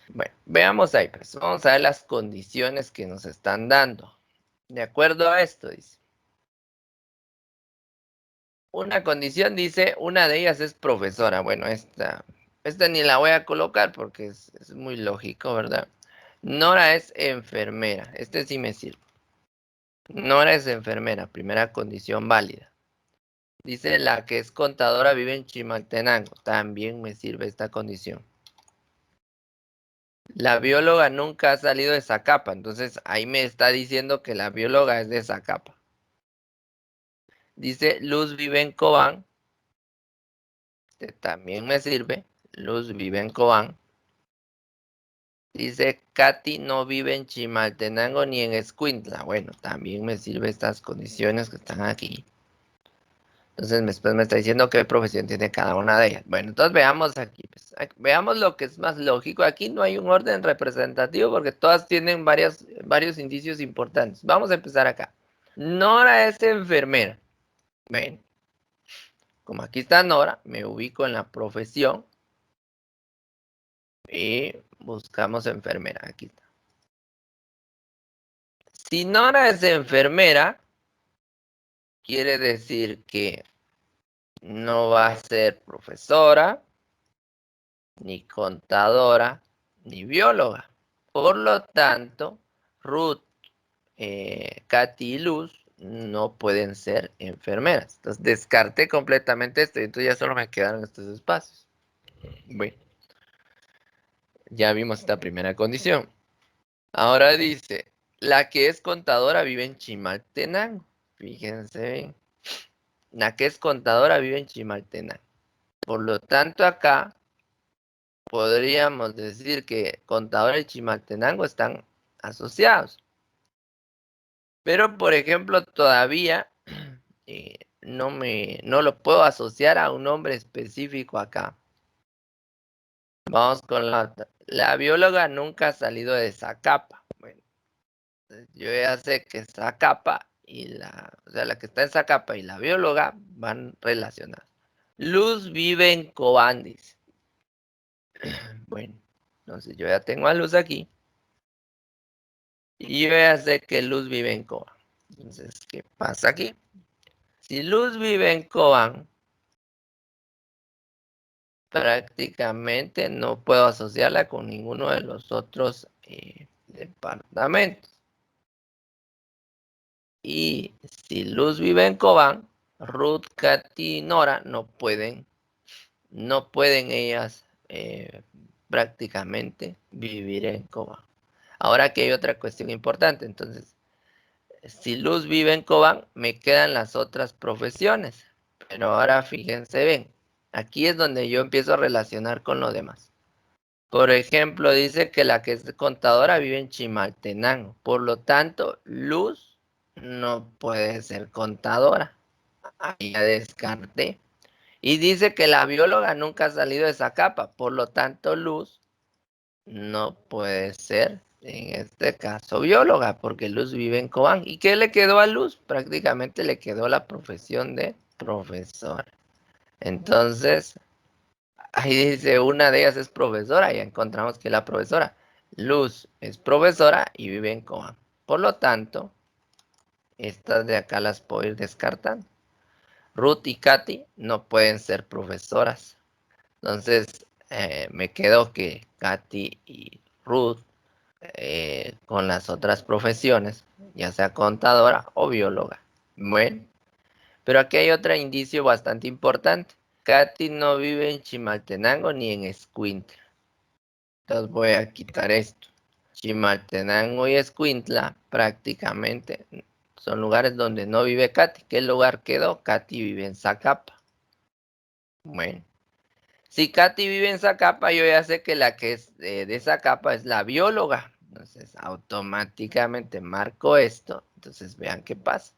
Bueno, veamos ahí, pues vamos a ver las condiciones que nos están dando. De acuerdo a esto, dice. Una condición dice, una de ellas es profesora. Bueno, esta ni la voy a colocar porque es muy lógico, ¿verdad? Nora es enfermera. Este sí me sirve. Nora es enfermera, primera condición válida. Dice, la que es contadora vive en Chimaltenango. También me sirve esta condición. La bióloga nunca ha salido de Zacapa. Entonces, ahí me está diciendo que la bióloga es de Zacapa. Dice, Luz vive en Cobán. Este también me sirve. Luz vive en Cobán. Dice, Katy no vive en Chimaltenango ni en Escuintla. Bueno, también me sirve estas condiciones que están aquí. Entonces después me está diciendo qué profesión tiene cada una de ellas. Bueno, entonces veamos aquí. Pues, veamos lo que es más lógico. Aquí no hay un orden representativo porque todas tienen varios indicios importantes. Vamos a empezar acá. Nora es enfermera. Bueno, como aquí está Nora, me ubico en la profesión y buscamos enfermera. Aquí está. Si Nora es enfermera, quiere decir que no va a ser profesora, ni contadora, ni bióloga. Por lo tanto, Ruth, Katy y Luz no pueden ser enfermeras. Entonces descarté completamente esto y entonces ya solo me quedaron estos espacios. Bueno, ya vimos esta primera condición. Ahora dice, la que es contadora vive en Chimaltenango. Fíjense bien. La que es contadora vive en Chimaltenango. Por lo tanto, acá podríamos decir que contadora y Chimaltenango están asociados. Pero, por ejemplo, todavía no lo puedo asociar a un nombre específico acá. Vamos con la otra. La bióloga nunca ha salido de Zacapa. Bueno, yo ya sé que Zacapa o sea, la que está en Zacapa y la bióloga van relacionadas. Luz vive en Cobán, dice. Bueno, entonces yo ya tengo a Luz aquí. Y yo ya sé que Luz vive en Cobán. Entonces, ¿qué pasa aquí? Si Luz vive en Cobán, prácticamente no puedo asociarla con ninguno de los otros departamentos. Y si Luz vive en Cobán, Ruth, Katy y Nora no pueden ellas prácticamente vivir en Cobán. Ahora aquí hay otra cuestión importante, entonces, si Luz vive en Cobán, me quedan las otras profesiones. Pero ahora fíjense bien, aquí es donde yo empiezo a relacionar con lo demás. Por ejemplo, dice que la que es contadora vive en Chimaltenango. Por lo tanto, Luz no puede ser contadora. Ahí ya descarté. Y dice que la bióloga nunca ha salido de esa capa, por lo tanto Luz no puede ser, en este caso, bióloga, porque Luz vive en Cobán. ¿Y qué le quedó a Luz? Prácticamente le quedó la profesión de profesora. Entonces, ahí dice, una de ellas es profesora, ya encontramos que la profesora. Luz es profesora y vive en Cobán. Por lo tanto, estas de acá las puedo ir descartando. Ruth y Katy no pueden ser profesoras. Entonces, me quedo que Katy y Ruth, con las otras profesiones, ya sea contadora o bióloga. Bueno, pero aquí hay otro indicio bastante importante. Katy no vive en Chimaltenango ni en Escuintla. Entonces voy a quitar esto. Chimaltenango y Escuintla prácticamente son lugares donde no vive Katy. ¿Qué lugar quedó? Katy vive en Zacapa. Bueno. Si Katy vive en Zacapa, yo ya sé que la que es de Zacapa es la bióloga. Entonces, automáticamente marco esto. Entonces, vean qué pasa.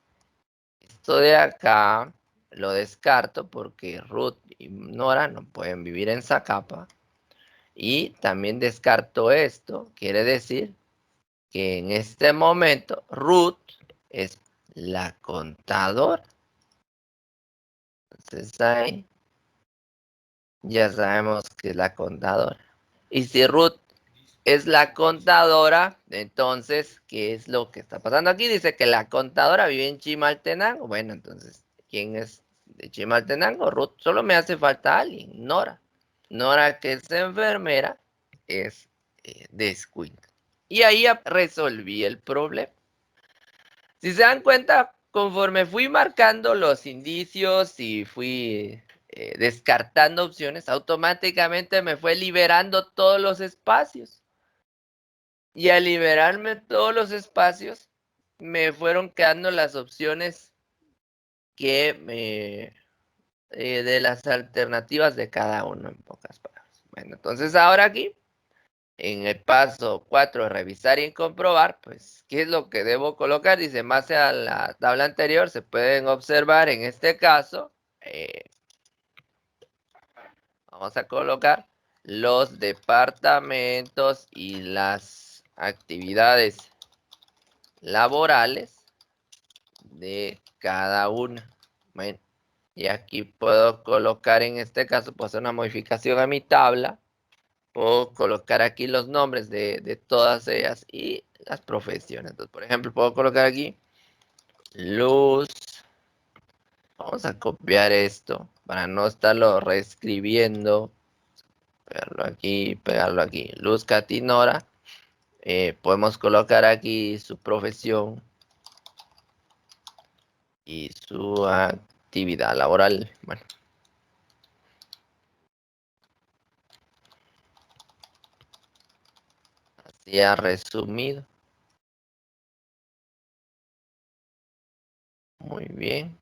Esto de acá lo descarto porque Ruth y Nora no pueden vivir en Zacapa. Y también descarto esto. Quiere decir que en este momento Ruth es la contadora. Entonces, ahí ya sabemos que es la contadora. Y si Ruth es la contadora, entonces, ¿qué es lo que está pasando aquí? Dice que la contadora vive en Chimaltenango. Bueno, entonces, ¿quién es de Chimaltenango? Ruth, solo me hace falta alguien, Nora. Nora, que es enfermera, es de Escuintla. Y ahí resolví el problema. Si se dan cuenta, conforme fui marcando los indicios y fui descartando opciones, automáticamente me fue liberando todos los espacios. Y al liberarme todos los espacios, me fueron quedando las opciones que de las alternativas de cada uno, en pocas palabras. Bueno, entonces ahora aquí, en el paso 4, revisar y comprobar, pues, ¿qué es lo que debo colocar? Dice, en base a la tabla anterior, se pueden observar en este caso, vamos a colocar los departamentos y las actividades laborales de cada una. Bueno, y aquí puedo colocar, en este caso, puedo hacer una modificación a mi tabla. Puedo colocar aquí los nombres de todas ellas y las profesiones. Entonces, por ejemplo, puedo colocar aquí Luz. Vamos a copiar esto para no estarlo reescribiendo. Pegarlo aquí. Luz Catinora. Podemos colocar aquí su profesión y su actividad laboral. Bueno, así ha resumido. Muy bien.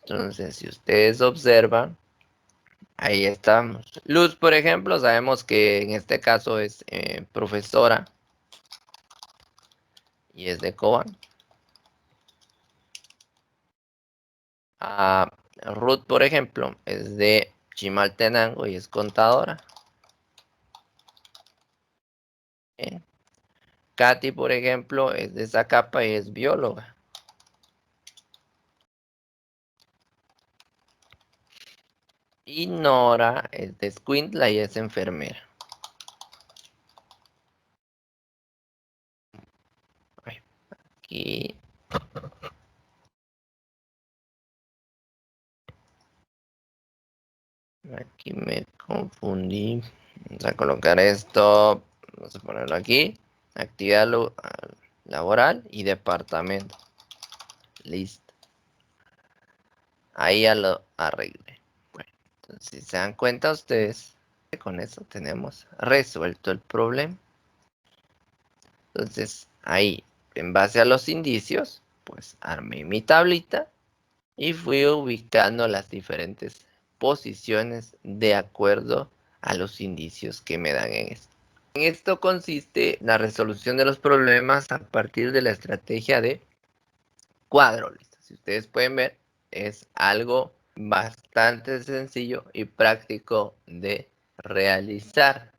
Entonces, si ustedes observan, ahí estamos. Luz, por ejemplo, sabemos que en este caso es profesora y es de Cobán. Ruth, por ejemplo, es de Chimaltenango y es contadora. Bien. Katy, por ejemplo, es de Zacapa y es bióloga. Y Nora es de Escuintla y es enfermera. Aquí, aquí me confundí. Vamos a colocar esto. Vamos a ponerlo aquí. Actividad laboral y departamento. Listo. Ahí ya lo arreglé. Bueno, entonces, si se dan cuenta ustedes, con eso tenemos resuelto el problema. Entonces, ahí, en base a los indicios, pues armé mi tablita y fui ubicando las diferentes posiciones de acuerdo a los indicios que me dan en esto. esto consiste la resolución de los problemas a partir de la estrategia de cuadro. ¿Listo? Si ustedes pueden ver, es algo bastante sencillo y práctico de realizar.